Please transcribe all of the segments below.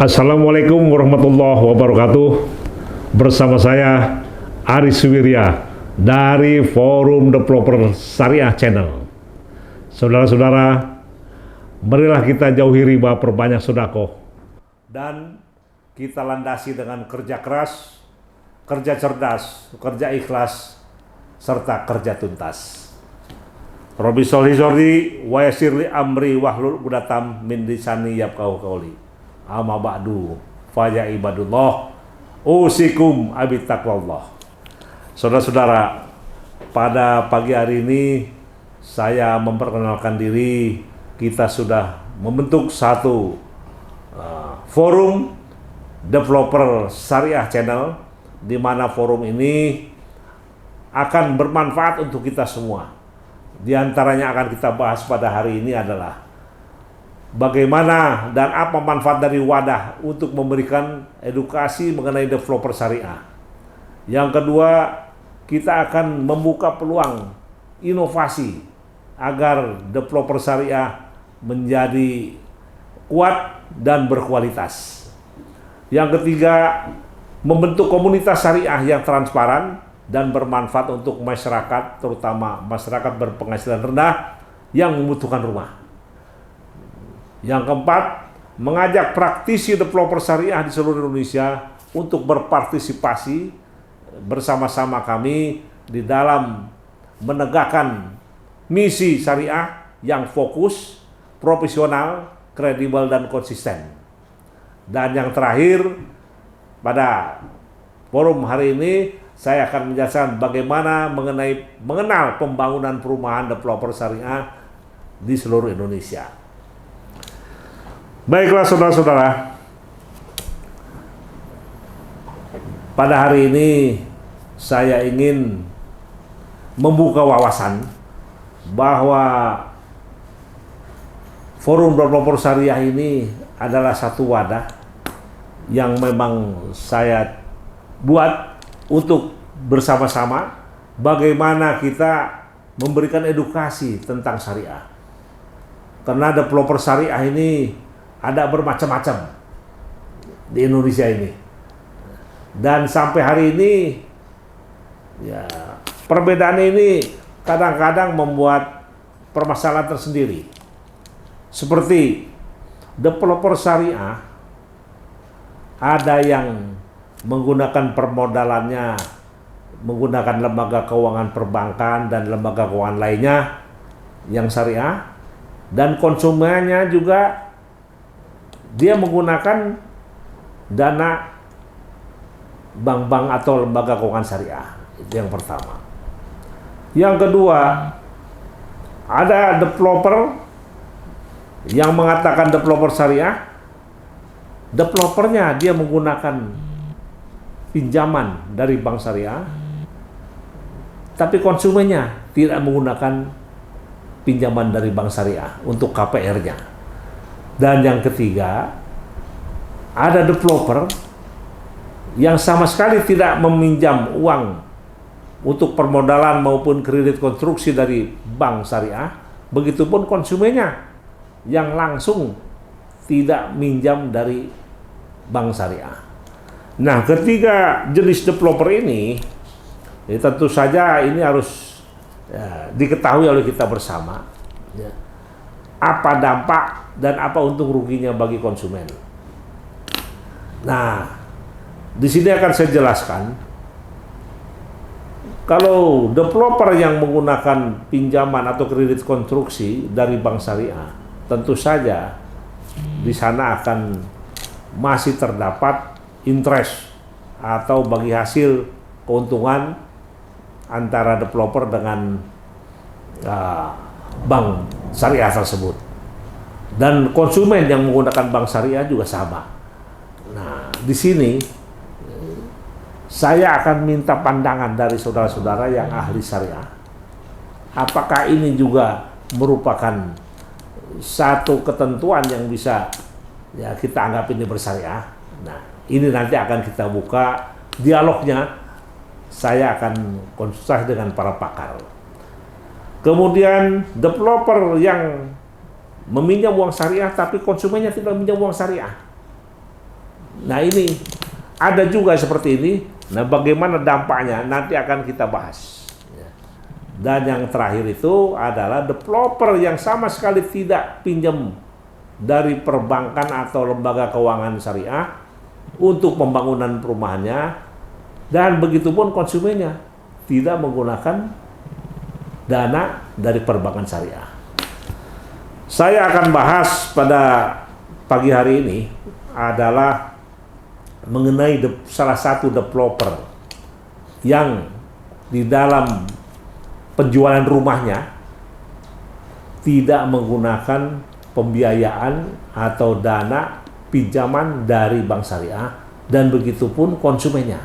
Assalamualaikum warahmatullahi wabarakatuh. Bersama saya Aris Wirya dari Forum Developer Syariah Channel. Saudara-saudara, marilah kita jauhi riba, perbanyak sedekah, dan kita landasi dengan kerja keras, kerja cerdas, kerja ikhlas, serta kerja tuntas. Rabbi sholli sholli wa yassirli amri wahlul 'uqdatam min lisani yafqahu qawli. Amma ba'du fa ya ibadullah usikum abit taqwallah. Saudara-saudara, pada pagi hari ini saya memperkenalkan diri. Kita sudah membentuk satu forum Developer Syariah Channel, di mana forum ini akan bermanfaat untuk kita semua. Di antaranya akan kita bahas pada hari ini adalah bagaimana dan apa manfaat dari wadah untuk memberikan edukasi mengenai developer syariah. Yang kedua, kita akan membuka peluang inovasi agar developer syariah menjadi kuat dan berkualitas. Yang ketiga, membentuk komunitas syariah yang transparan dan bermanfaat untuk masyarakat, terutama masyarakat berpenghasilan rendah yang membutuhkan rumah. Yang keempat, mengajak praktisi developer syariah di seluruh Indonesia untuk berpartisipasi bersama-sama kami di dalam menegakkan misi syariah yang fokus, profesional, kredibel, dan konsisten. Dan yang terakhir, pada forum hari ini saya akan menjelaskan bagaimana mengenal pembangunan perumahan developer syariah di seluruh Indonesia. Baiklah saudara-saudara, pada hari ini saya ingin membuka wawasan bahwa Forum Developer Syariah ini adalah satu wadah yang memang saya buat untuk bersama-sama bagaimana kita memberikan edukasi tentang syariah. Karena developer syariah ini ada bermacam-macam di Indonesia ini, dan sampai hari ini ya perbedaan ini kadang-kadang membuat permasalahan tersendiri. Seperti developer syariah, ada yang menggunakan permodalannya menggunakan lembaga keuangan perbankan dan lembaga keuangan lainnya yang syariah, dan konsumennya juga dia menggunakan dana bank-bank atau lembaga keuangan syariah. Itu yang pertama. Yang kedua, ada developer yang mengatakan developer syariah, developernya dia menggunakan pinjaman dari bank syariah, tapi konsumennya tidak menggunakan pinjaman dari bank syariah untuk KPR-nya. Dan yang ketiga, ada developer yang sama sekali tidak meminjam uang untuk permodalan maupun kredit konstruksi dari bank syariah. Begitupun konsumennya yang langsung tidak minjam dari bank syariah. Nah, ketiga jenis developer ini tentu saja ini harus diketahui oleh kita bersama. Apa dampak dan apa untung ruginya bagi konsumen. Nah, di sini akan saya jelaskan, kalau developer yang menggunakan pinjaman atau kredit konstruksi dari bank syariah, tentu saja di sana akan masih terdapat interest atau bagi hasil keuntungan antara developer dengan bank syariah tersebut, dan konsumen yang menggunakan bank syariah juga sama. Nah, di sini saya akan minta pandangan dari saudara-saudara yang ahli syariah. Apakah ini juga merupakan satu ketentuan yang bisa ya kita anggap ini bersyariah? Nah, ini nanti akan kita buka dialognya. Saya akan konsultasi dengan para pakar. Kemudian developer yang meminjam uang syariah tapi konsumennya tidak meminjam uang syariah. Nah ini ada juga seperti ini. Nah bagaimana dampaknya nanti akan kita bahas. Dan yang terakhir itu adalah developer yang sama sekali tidak pinjam dari perbankan atau lembaga keuangan syariah untuk pembangunan perumahannya, dan begitupun konsumennya tidak menggunakan dana dari perbankan syariah. Saya akan bahas pada pagi hari ini adalah mengenai salah satu developer yang di dalam penjualan rumahnya tidak menggunakan pembiayaan atau dana pinjaman dari bank syariah, dan begitupun konsumennya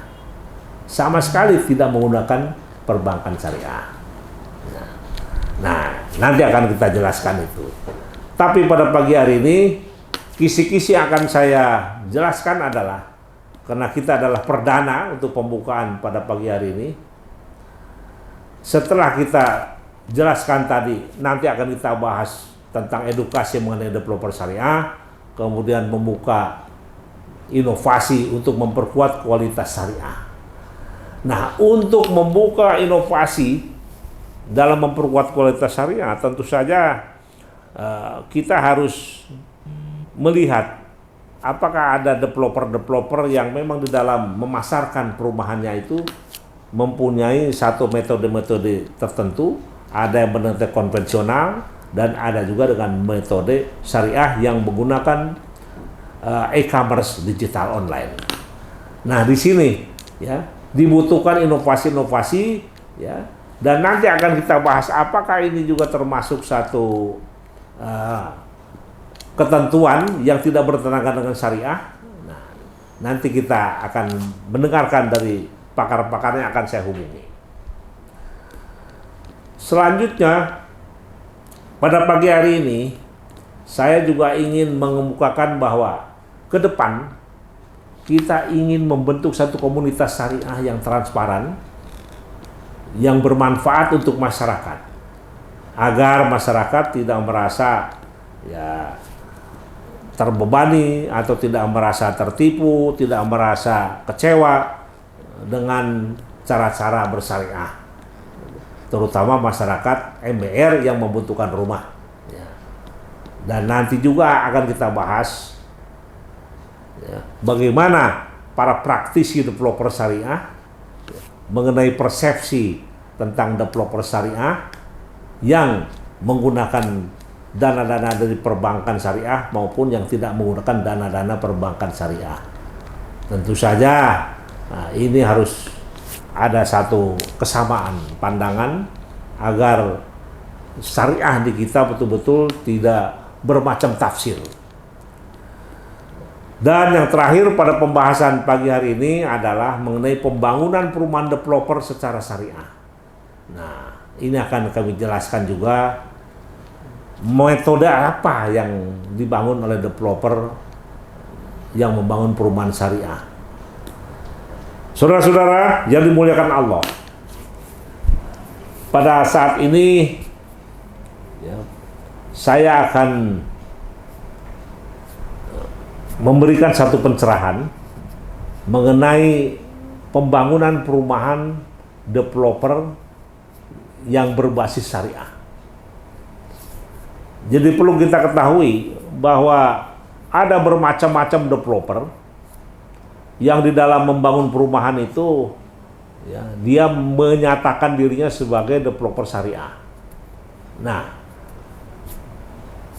sama sekali tidak menggunakan perbankan syariah. Nah, nanti akan kita jelaskan itu. Tapi pada pagi hari ini kisi-kisi akan saya jelaskan adalah, karena kita adalah perdana untuk pembukaan pada pagi hari ini. Setelah kita jelaskan tadi, nanti akan kita bahas tentang edukasi mengenai developer syariah, kemudian membuka inovasi untuk memperkuat kualitas syariah. Nah, untuk membuka inovasi dalam memperkuat kualitas syariah, tentu saja kita harus melihat apakah ada developer-developer yang memang di dalam memasarkan perumahannya itu mempunyai satu metode-metode tertentu. Ada yang metode konvensional dan ada juga dengan metode syariah yang menggunakan e-commerce digital online. Nah, di sini ya dibutuhkan inovasi-inovasi ya, dan nanti akan kita bahas apakah ini juga termasuk satu ketentuan yang tidak bertentangan dengan syariah. Nah, nanti kita akan mendengarkan dari pakar-pakar yang akan saya hubungi. Selanjutnya, pada pagi hari ini saya juga ingin mengemukakan bahwa ke depan kita ingin membentuk satu komunitas syariah yang transparan, yang bermanfaat untuk masyarakat, agar masyarakat tidak merasa ya terbebani atau tidak merasa tertipu, tidak merasa kecewa dengan cara-cara bersyariah, terutama masyarakat MBR yang membutuhkan rumah. Dan nanti juga akan kita bahas bagaimana para praktisi developer syariah mengenai persepsi tentang developer syariah yang menggunakan dana-dana dari perbankan syariah maupun yang tidak menggunakan dana-dana perbankan syariah. Tentu saja ini harus ada satu kesamaan pandangan agar syariah di kita betul-betul tidak bermacam tafsir. Dan yang terakhir pada pembahasan pagi hari ini adalah mengenai pembangunan perumahan developer secara syariah. Nah, ini akan kami jelaskan juga metode apa yang dibangun oleh developer yang membangun perumahan syariah. Saudara-saudara yang dimuliakan Allah, pada saat ini ya, saya akan memberikan satu pencerahan mengenai pembangunan perumahan developer yang berbasis syariah. Jadi perlu kita ketahui bahwa ada bermacam-macam developer yang di dalam membangun perumahan itu ya, dia menyatakan dirinya sebagai developer syariah. Nah,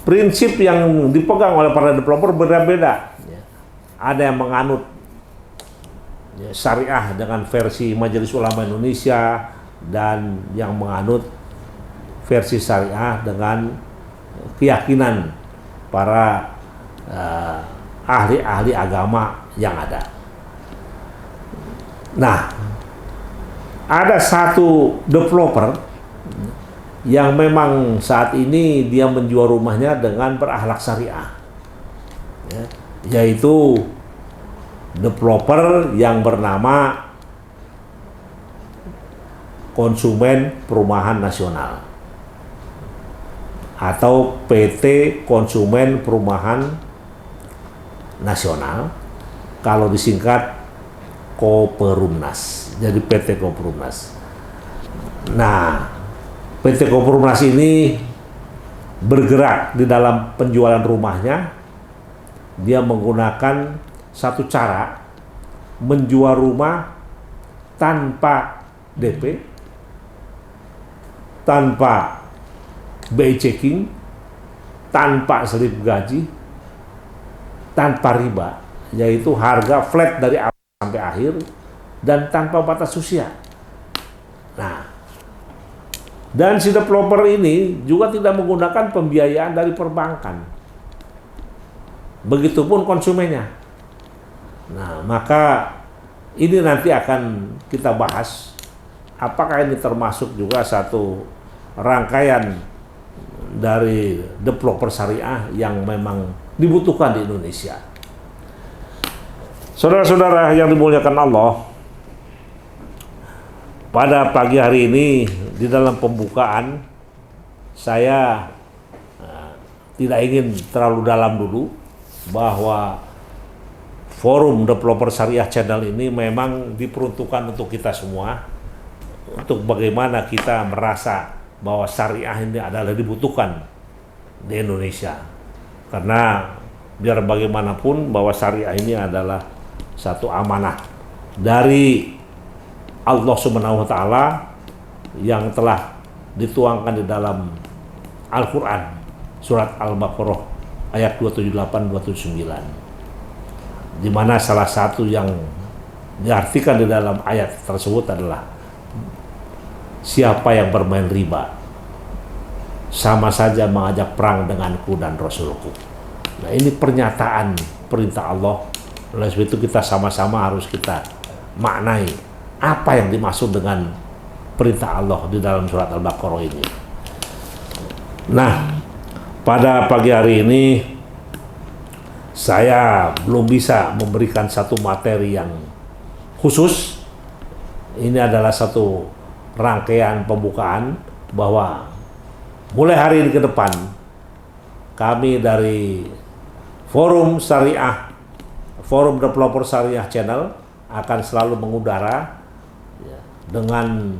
prinsip yang dipegang oleh para developer berbeda-beda. Ada yang menganut syariah dengan versi Majelis Ulama Indonesia, dan yang menganut versi syariah dengan keyakinan para ahli-ahli agama yang ada. Nah, ada satu developer yang memang saat ini dia menjual rumahnya dengan berakhlak syariah, ya, yaitu developer yang bernama Konsumen Perumahan Nasional atau PT Konsumen Perumahan Nasional. kalau disingkat Koperumnas. Jadi PT Koperumnas. Nah, PT Koperumnas ini bergerak di dalam penjualan rumahnya. Dia menggunakan satu cara menjual rumah tanpa DP, tanpa BI checking, tanpa slip gaji, tanpa riba, yaitu harga flat dari awal sampai akhir dan tanpa batas usia. Nah, dan si developer ini juga tidak menggunakan pembiayaan dari perbankan. Begitupun konsumennya. Nah, maka ini nanti akan kita bahas apakah ini termasuk juga satu rangkaian dari developer syariah yang memang dibutuhkan di Indonesia. Saudara-saudara yang dimuliakan Allah, pada pagi hari ini di dalam pembukaan saya tidak ingin terlalu dalam dulu bahwa forum developer syariah channel ini memang diperuntukkan untuk kita semua, untuk bagaimana kita merasa bahwa syariah ini adalah dibutuhkan di Indonesia. Karena biar bagaimanapun bahwa syariah ini adalah satu amanah dari Allah Subhanahu wa taala yang telah dituangkan di dalam Al-Qur'an surat Al-Baqarah ayat 278-279, di mana salah satu yang diartikan di dalam ayat tersebut adalah siapa yang bermain riba sama saja mengajak perang denganku dan Rasulku. Nah, ini pernyataan perintah Allah. Oleh sebab itu kita sama-sama harus kita maknai apa yang dimaksud dengan perintah Allah di dalam surat Al-Baqarah ini. Nah, pada pagi hari ini saya belum bisa memberikan satu materi yang khusus. Ini adalah satu rangkaian pembukaan bahwa mulai hari ini ke depan kami dari Forum Syariah, Forum Developer Syariah Channel akan selalu mengudara dengan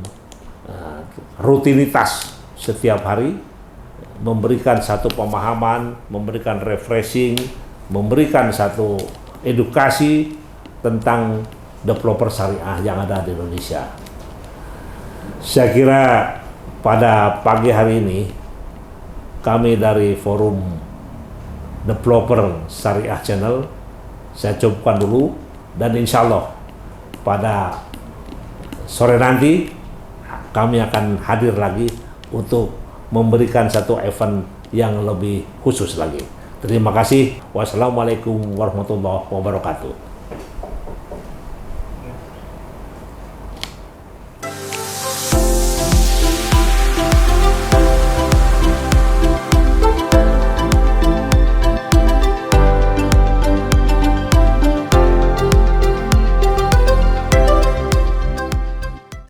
rutinitas setiap hari, memberikan satu pemahaman, memberikan refreshing, memberikan satu edukasi tentang developer syariah yang ada di Indonesia. Saya kira pada pagi hari ini kami dari Forum Developer Syariah Channel saya cukupkan dulu, dan insya Allah pada sore nanti kami akan hadir lagi untuk memberikan satu event yang lebih khusus lagi. Terima kasih. Wassalamualaikum warahmatullahi wabarakatuh.